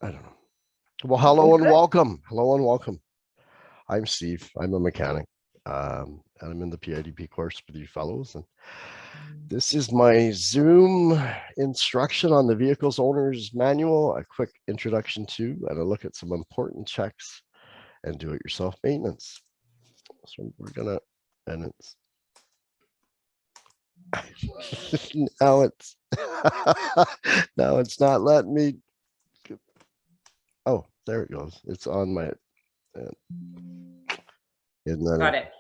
I don't know. Well, hello and welcome. Hello and welcome. I'm Steve. I'm a mechanic. And I'm in the PIDP course with you fellows. And this is my Zoom instruction on the vehicle's owner's manual, a quick introduction to, and a look at some important checks and do-it-yourself maintenance. So we're gonna, and it's now it's now it's not letting me. Oh, there it goes. It's on my. Got it.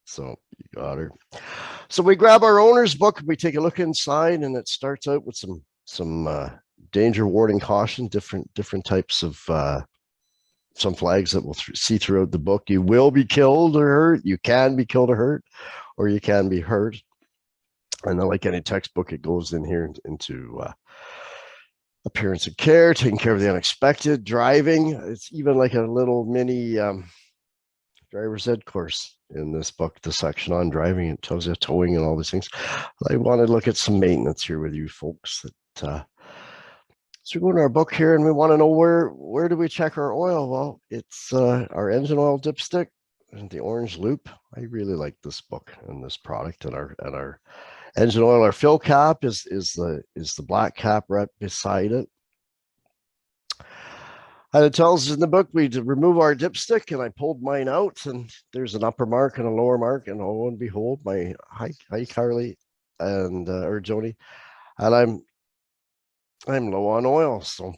So you got her. So we grab our owner's book, we take a look inside, and it starts out with some danger warning caution, different types of some flags that we'll see throughout the book. You will be killed or hurt. You can be killed or hurt, or you can be hurt. And then, like any textbook, it goes in here into appearance and care, taking care of the unexpected, driving. It's even like a little mini driver's ed course in this book, the section on driving. It tells you towing and all these things. I want to look at some maintenance here with you folks. So we go to our book here and we want to know where do we check our oil? Well, it's our engine oil dipstick and the orange loop. I really like this book and this product, and our engine oil, our fill cap is the black cap right beside it. And it tells us in the book we remove our dipstick, and I pulled mine out, and there's an upper mark and a lower mark, and lo and behold, my hi Carly and or Joni, and I'm low on oil, so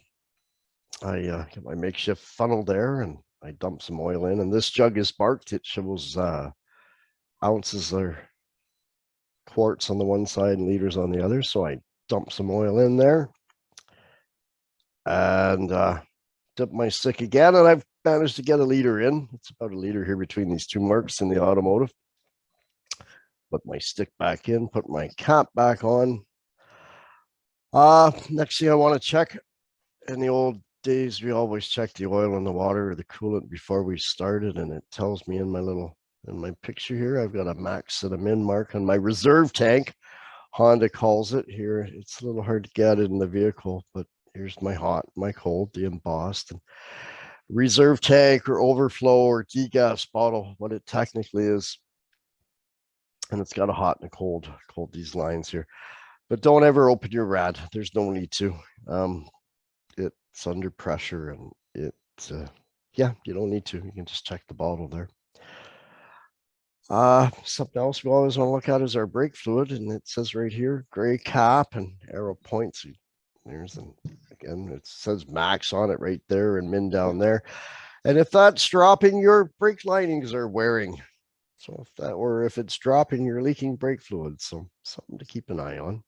I get my makeshift funnel there, and I dump some oil in, and this jug is marked. It shows ounces or quarts on the one side and liters on the other, so I dump some oil in there, and dip my stick again, and I've managed to get a liter in. It's about a liter here between these two marks in the automotive. Put my stick back in, put my cap back on. Next thing I want to check, in the old days, we always check the oil and the water or the coolant before we started, and it tells me in my picture here, I've got a max and a min mark on my reserve tank. Honda calls it here. It's a little hard to get it in the vehicle, but here's my hot, my cold, the embossed, and reserve tank or overflow or degas bottle, what it technically is. And it's got a hot and a cold these lines here. But don't ever open your rad. There's no need to. It's under pressure, and yeah, you don't need to. You can just check the bottle there. Something else we always want to look at is our brake fluid, and it says right here, gray cap and arrow points. There's again, it says max on it right there and min down there. And if that's dropping, your brake linings are wearing. So if it's dropping, you're leaking brake fluid. So something to keep an eye on.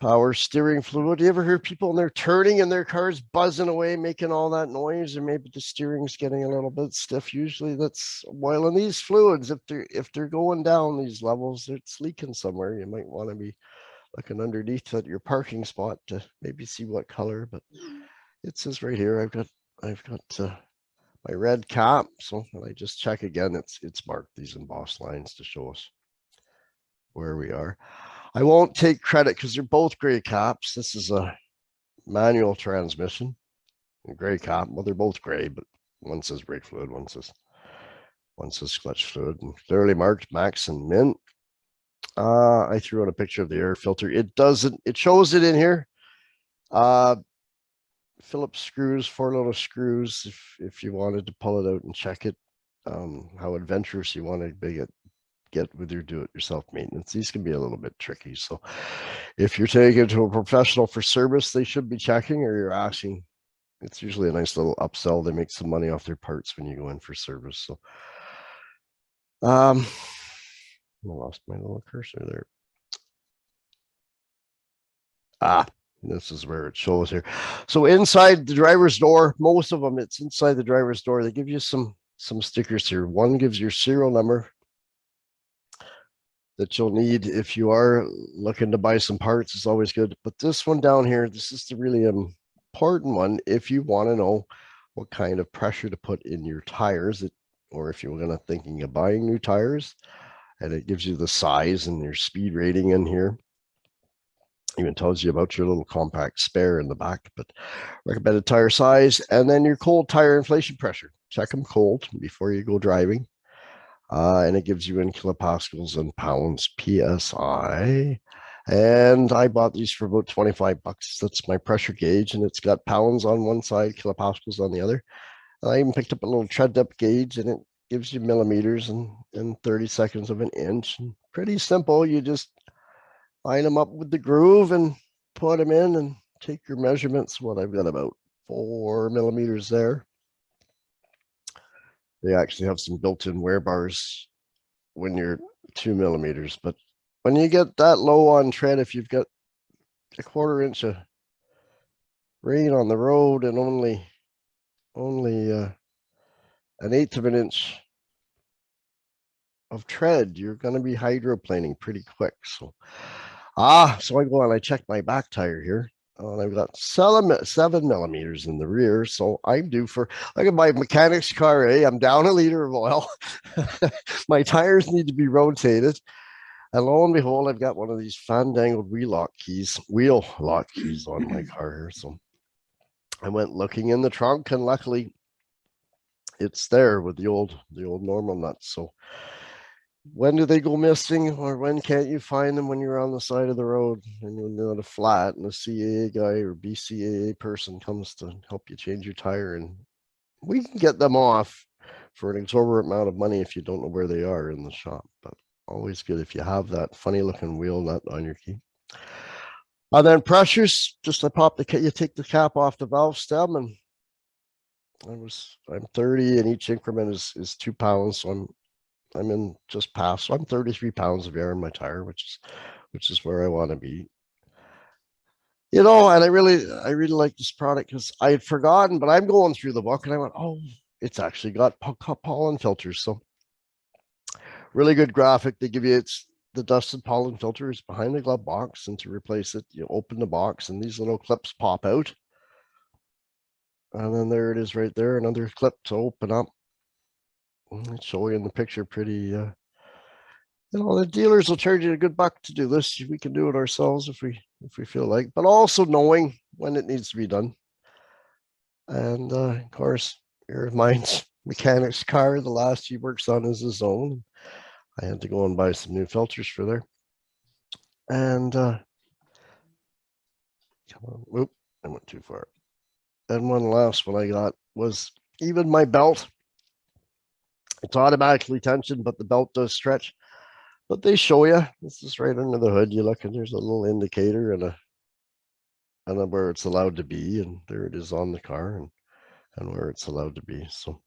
Power steering fluid. Do you ever hear people in there turning and their cars buzzing away, making all that noise, or maybe the steering's getting a little bit stiff? Usually that's oil in these fluids. If they're going down these levels, it's leaking somewhere. You might want to be looking underneath at your parking spot to maybe see what color. But it says right here, I've got my red cap. So when I just check again, it's marked these embossed lines to show us where we are. I won't take credit because they're both gray caps. This is a manual transmission, a gray cap. Well, they're both gray, but one says brake fluid, one says clutch fluid, and clearly marked max and min. I threw in a picture of the air filter. It shows it in here. Phillips screws, 4 little screws. If you wanted to pull it out and check it, how adventurous you want to get with your do-it-yourself maintenance. These can be a little bit tricky. So if you're taking it to a professional for service, they should be checking, or you're asking. It's usually a nice little upsell. They make some money off their parts when you go in for service. So I lost my little cursor there. This is where it shows here. So inside the driver's door, most of them, it's inside the driver's door. They give you some stickers here. One gives your serial number that you'll need if you are looking to buy some parts. It's always good. But this one down here, this is the really important one if you want to know what kind of pressure to put in your tires, or if you're going to thinking of buying new tires, and it gives you the size and your speed rating in here. Even tells you about your little compact spare in the back, but recommended tire size, and then your cold tire inflation pressure. Check them cold before you go driving. And it gives you in kilopascals and pounds PSI. And I bought these for about 25 bucks. That's my pressure gauge, and it's got pounds on one side, kilopascals on the other. And I even picked up a little tread depth gauge, and it gives you millimeters and 30 seconds of an inch. And pretty simple. You just line them up with the groove and put them in and take your measurements. What I've got about 4 millimeters there. They actually have some built-in wear bars when you're 2 millimeters, but when you get that low on tread, if you've got a 1/4 inch of rain on the road and only 1/8 of an inch of tread, you're going to be hydroplaning pretty quick. So I go and I check my back tire here. And I've got 7 millimeters in the rear, so I'm due for, look at my mechanic's car, I'm down a liter of oil. My tires need to be rotated. And lo and behold, I've got one of these fandangled wheel lock keys on my car here. So I went looking in the trunk, and luckily it's there with the old normal nuts. So when do they go missing, or when can't you find them? When you're on the side of the road and you're not a flat, and a CAA guy or BCAA person comes to help you change your tire, and we can get them off for an exorbitant amount of money if you don't know where they are in the shop. But always good if you have that funny looking wheel nut on your key. And then pressures, just you take the cap off the valve stem, and I'm 30, and each increment is 2 pounds. So I'm in just past. So I'm 33 pounds of air in my tire, which is where I want to be. And I really like this product because I had forgotten, but I'm going through the book and I went, oh, it's actually got pollen filters. So really good graphic. They give you the dusted pollen filter is behind the glove box, and to replace it, you open the box and these little clips pop out. And then there it is right there, another clip to open up. I'll show you in the picture pretty, the dealers will charge you a good buck to do this. We can do it ourselves if we feel like, but also knowing when it needs to be done. And of course, mine's mechanic's car, the last he works on is his own. I had to go and buy some new filters for there. And whoop, I went too far. And one last one I got was even my belt. It's automatically tensioned, but the belt does stretch. But they show you, this is right under the hood. You look and there's a little indicator and where it's allowed to be, and there it is on the car and where it's allowed to be. So,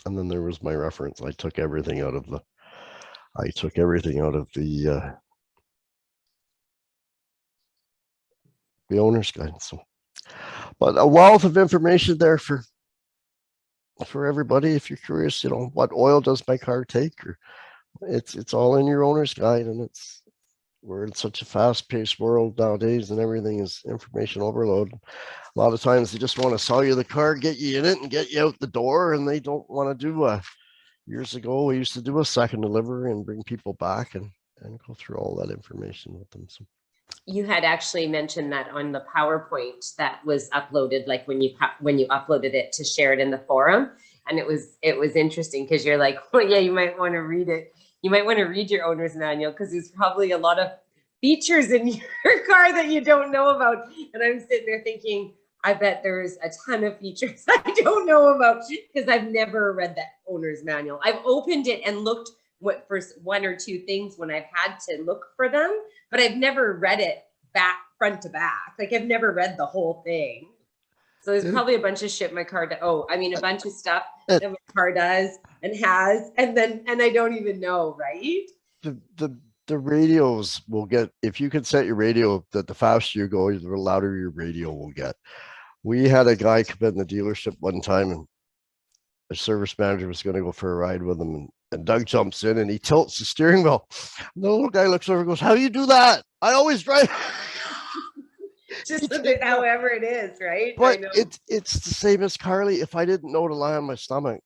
and then there was my reference. I took everything out of the owner's guide. So, but a wealth of information there for everybody. If you're curious, what oil does my car take, or it's all in your owner's guide. And we're in such a fast-paced world nowadays, and everything is information overload. A lot of times they just want to sell you the car, get you in it, and get you out the door, and they don't want to do years ago we used to do a second delivery and bring people back and go through all that information with them. So you had actually mentioned that on the PowerPoint that was uploaded, like when you uploaded it to share it in the forum, and it was interesting because you're like, oh yeah, you might want to read it. You might want to read your owner's manual because there's probably a lot of features in your car that you don't know about. And I'm sitting there thinking, I bet there's a ton of features I don't know about because I've never read that owner's manual. I've opened it and looked for one or two things when I've had to look for them, but I've never read it front to back. Like I've never read the whole thing. So there's probably a bunch of shit my car does. A bunch of stuff that my car does and has, and I don't even know, right? The radios will get, if you can set your radio that the faster you go, the louder your radio will get. We had a guy come in the dealership one time, and a service manager was going to go for a ride with him, and Doug jumps in and he tilts the steering wheel. And the little guy looks over and goes, "How do you do that? I always drive." Just a bit, however it is, right? But it's the same as Carly. If I didn't know to lie on my stomach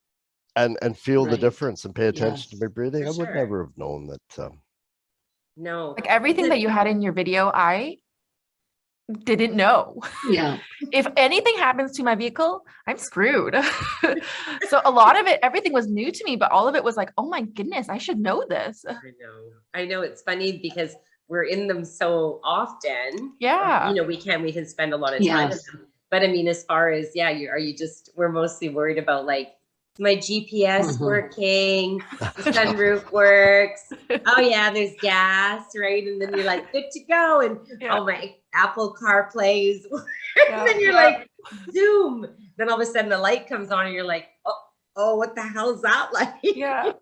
and feel the difference and pay attention to my breathing, I would never have known that. No, like everything that you had in your video, I didn't know. Yeah. If anything happens to my vehicle, I'm screwed. So a lot of it, everything was new to me, but all of it was like, oh my goodness, I should know this. I know it's funny because we're in them so often. Yeah. You know, we can spend a lot of time in Yes. them. But I mean, as far as, we're mostly worried about like, is my GPS Mhm. working? The sunroof works. Oh yeah, there's gas, right? And then you're like, good to go. And Yeah. oh, my Apple CarPlay is Yeah. and then you're like, zoom. Then all of a sudden the light comes on and you're like, oh, what the hell is that like? Yeah.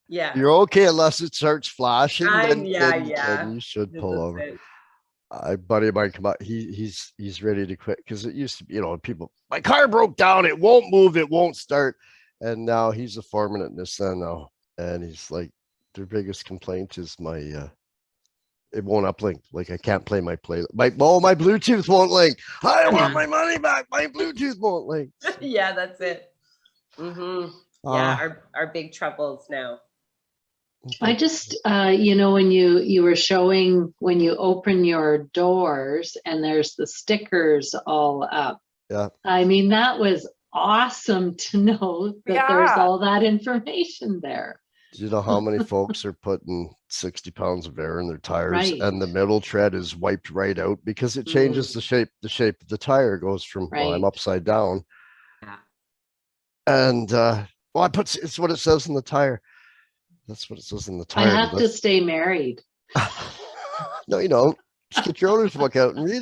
Yeah. You're okay unless it starts flashing. Then Yeah. you should pull That's over. it. A buddy of mine come out. He's ready to quit because it used to be, people. My car broke down. It won't move. It won't start. And now he's a foreman at Nissan now, and he's like, their biggest complaint is my it won't uplink. Like I can't play my play. My Bluetooth won't link. I want my money back. My Bluetooth won't link. Yeah, that's it. Mm-hmm. Yeah, our big troubles now. I just, when you were showing when you open your doors and there's the stickers all up. Yeah. I mean, that was awesome to know that there's all that information there. Do you know how many folks are putting 60 pounds of air in their tires, Right. and the middle tread is wiped right out because it changes the shape. The shape of the tire goes from, well, I'm upside down. Yeah. And it's what it says in the tire. That's what it says in the tire. I have to stay married. No, you don't. Just get your owner's book out and read it.